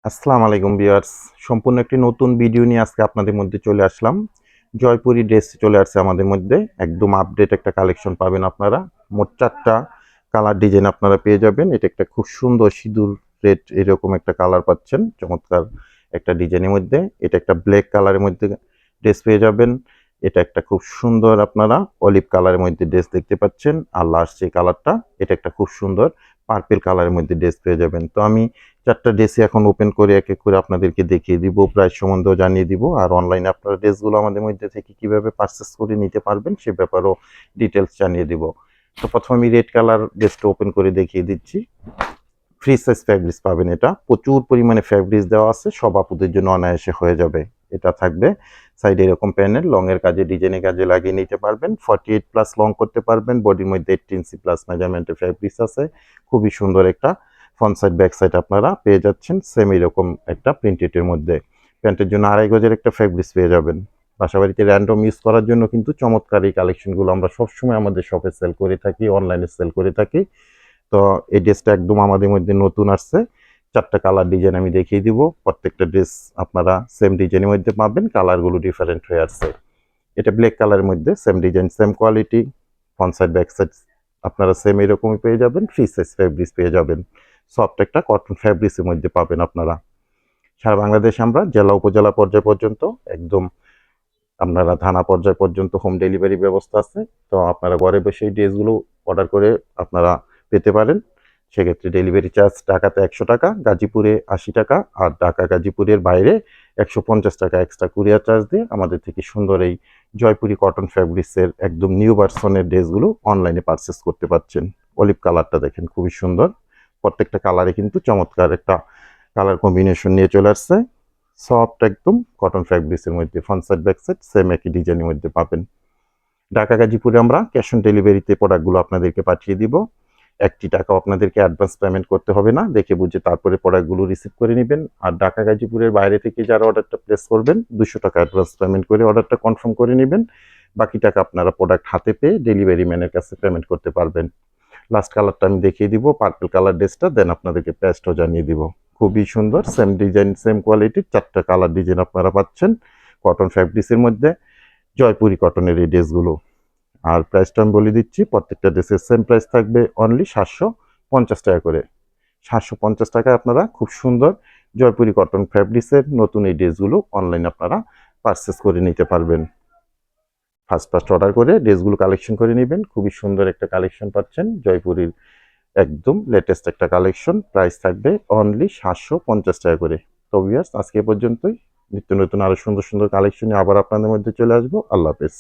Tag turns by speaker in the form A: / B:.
A: আসসালামু আলাইকুম ভিউয়ার্স। সম্পূর্ণ একটি নতুন ভিডিও নিয়ে আজকে আপনাদের মধ্যে চলে আসলাম। জয়পুরি ড্রেস চলে আসছে আমাদের মধ্যে। একদম আপডেট একটা কালেকশন পাবেন আপনারা। মোট ৪ টা কালার ডিজাইন আপনারা পেয়ে যাবেন। এটা একটা খুব সুন্দর সিঁদুর রেড এরকম একটা কালার পাচ্ছেন। চমৎকার একটা ডিজাইনের মধ্যে। এটা একটা ব্ল্যাক কালারের মধ্যে ড্রেস পেয়ে যাবেন। এটা একটা খুব সুন্দর আপনারা অলিভ কালারের মধ্যে ড্রেস দেখতে পাচ্ছেন। আর লাস্ট যে কালারটা এটা একটা খুব সুন্দর পার্পল কালারের মধ্যে ড্রেস পেয়ে যাবেন। তো আমি ৪ টা ড্রেসই এখন ওপেন করে এক এক করে আপনাদেরকে দেখিয়ে দিব, প্রাইস সম্বন্ধেও জানিয়ে দিব। আর অনলাইনে আপনারা ড্রেসগুলো আমাদের মধ্যে থেকে কিভাবে পারচেস করে নিতে পারবেন সে ব্যাপারেও ডিটেলস জানিয়ে দিব। তো প্রথমে আমি রেড কালার ড্রেসটা ওপেন করে দেখিয়ে দিচ্ছি। ফ্রি সাইজ ফ্যাব্রিক্স পাবেন, এটা প্রচুর পরিমাণে ফ্যাব্রিক্স দেওয়া আছে, সব আপুদের জন্য অনায়াসে হয়ে যাবে। এটা থাকবে সাইডে এরকম প্যানেল, লং এর কাজে ডিজাইনের কাজে লাগিয়ে নিতে পারবেন। 48 প্লাস লং করতে পারবেন। বডির মধ্যে 18 ইঞ্চি প্লাস মেজারমেন্টের ফ্যাব্রিক্স আছে। খুবই সুন্দর একটা ফ্রন্ট সাইড ব্যাক সাইড আপনারা পেয়ে যাচ্ছেন সেম এরকম একটা প্রিন্টেডের মধ্যে। প্যান্টের জন্য 2.5 গজের একটা ফ্যাব্রিক্স পেয়ে যাবেন। বাসাবাড়িতে র্যান্ডম ইউজ করার জন্য কিন্তু চমৎকার এই কালেকশনগুলো আমরা সবসময় আমাদের শপে সেল করে থাকি, অনলাইনে সেল করে থাকি। তো এই ড্রেসটা একদম আমাদের মধ্যে নতুন আসছে। 4 টা কালার ডিজাইন আমি দেখিয়ে দিব। প্রত্যেকটা ড্রেস আপনারা সেম ডিজাইনের মধ্যে পাবেন, কালারগুলো ডিফারেন্ট হয়ে আসছে। এটা ব্ল্যাক কালারের মধ্যে same design same quality, front side back side আপনারা সেম এরকমই পেয়ে যাবেন। ফ্রি সাইজ ফ্যাব্রিক্স পেয়ে যাবেন। সফট একটা কটন ফ্যাব্রিক্সের মধ্যে পাবেন আপনারা। সারা বাংলাদেশে আমরা জেলা উপজেলা পর্যায় পর্যন্ত একদম আপনারা থানা পর্যায় পর্যন্ত হোম ডেলিভারি ব্যবস্থা আছে। তো আপনারা ঘরে বসে ড্রেসগুলো অর্ডার করে আপনারা পেতে পারেন। সেক্ষেত্রে ডেলিভারি চার্জ ঢাকাতে 100 টাকা, গাজীপুরে 80 টাকা, আর ঢাকা গাজীপুরের বাইরে 150 টাকা এক্সট্রা কুরিয়ার চার্জ দিয়ে আমাদের থেকে সুন্দর এই জয়পুরি কটন ফ্যাব্রিক্সের একদম নিউ ভার্সনের ড্রেসগুলো অনলাইনে পারচেস করতে পারছেন। অলিভ কালারটা দেখেন খুবই সুন্দর। প্রত্যেকটা কালারে কিন্তু চমৎকার একটা কালার কম্বিনেশন নিয়ে চলে আসছে। সফট একদম কটন ফ্যাব্রিক্সের মধ্যে front side back side same একই ডিজাইনের মধ্যে পাবেন। ঢাকা গাজীপুরে আমরা ক্যাশ অন ডেলিভারিতে প্রোডাক্টগুলো আপনাদেরকে পাঠিয়ে দিব। 1টি টাকাও আপনাদেরকে অ্যাডভান্স পেমেন্ট করতে হবে না, দেখে বুঝে তারপরে প্রোডাক্টগুলো রিসিভ করে নেবেন। আর ঢাকা গাজীপুরের বাইরে থেকে যারা অর্ডারটা প্লেস করবেন 200 টাকা অ্যাডভান্স পেমেন্ট করে অর্ডারটা কনফার্ম করে নেবেন। বাকি টাকা আপনারা প্রোডাক্ট হাতে পেয়ে ডেলিভারি ম্যানের কাছে পেমেন্ট করতে পারবেন। লাস্ট কালারটা আমি দেখিয়ে দিব, পার্পল কালার ড্রেসটা, দেন আপনাদেরকে প্রাইসটাও জানিয়ে দিব। খুবই সুন্দর সেম ডিজাইন সেম কোয়ালিটির 4টা কালার ডিজাইন আপনারা পাচ্ছেন কটন ফ্যাব্রিক্সের মধ্যে। জয়পুরি কটনের এই ড্রেসগুলো। আর প্রাইসটা আমি বলে দিচ্ছি, প্রত্যেকটা ড্রেসের সেম প্রাইস থাকবে অনলি 750 টাকা করে। 750 টাকায় আপনারা খুব সুন্দর জয়পুরি কটন ফ্যাব্রিক্সের নতুন এই ড্রেসগুলো অনলাইনে আপনারা পারচেস করে নিতে পারবেন। ফার্স্ট ফার্স্ট অর্ডার করে ড্রেসগুলো কালেকশন করে নেবেন। খুবই সুন্দর একটা কালেকশন পাচ্ছেন জয়পুরির একদম লেটেস্ট একটা কালেকশন। প্রাইস থাকবে অনলি 750 টাকা করে। তো ভিউয়ার্স আজকে এ পর্যন্তই। নিত্য নতুন আরো সুন্দর সুন্দর কালেকশনে আবার আপনাদের মধ্যে চলে আসবো। আল্লাহ হাফেজ।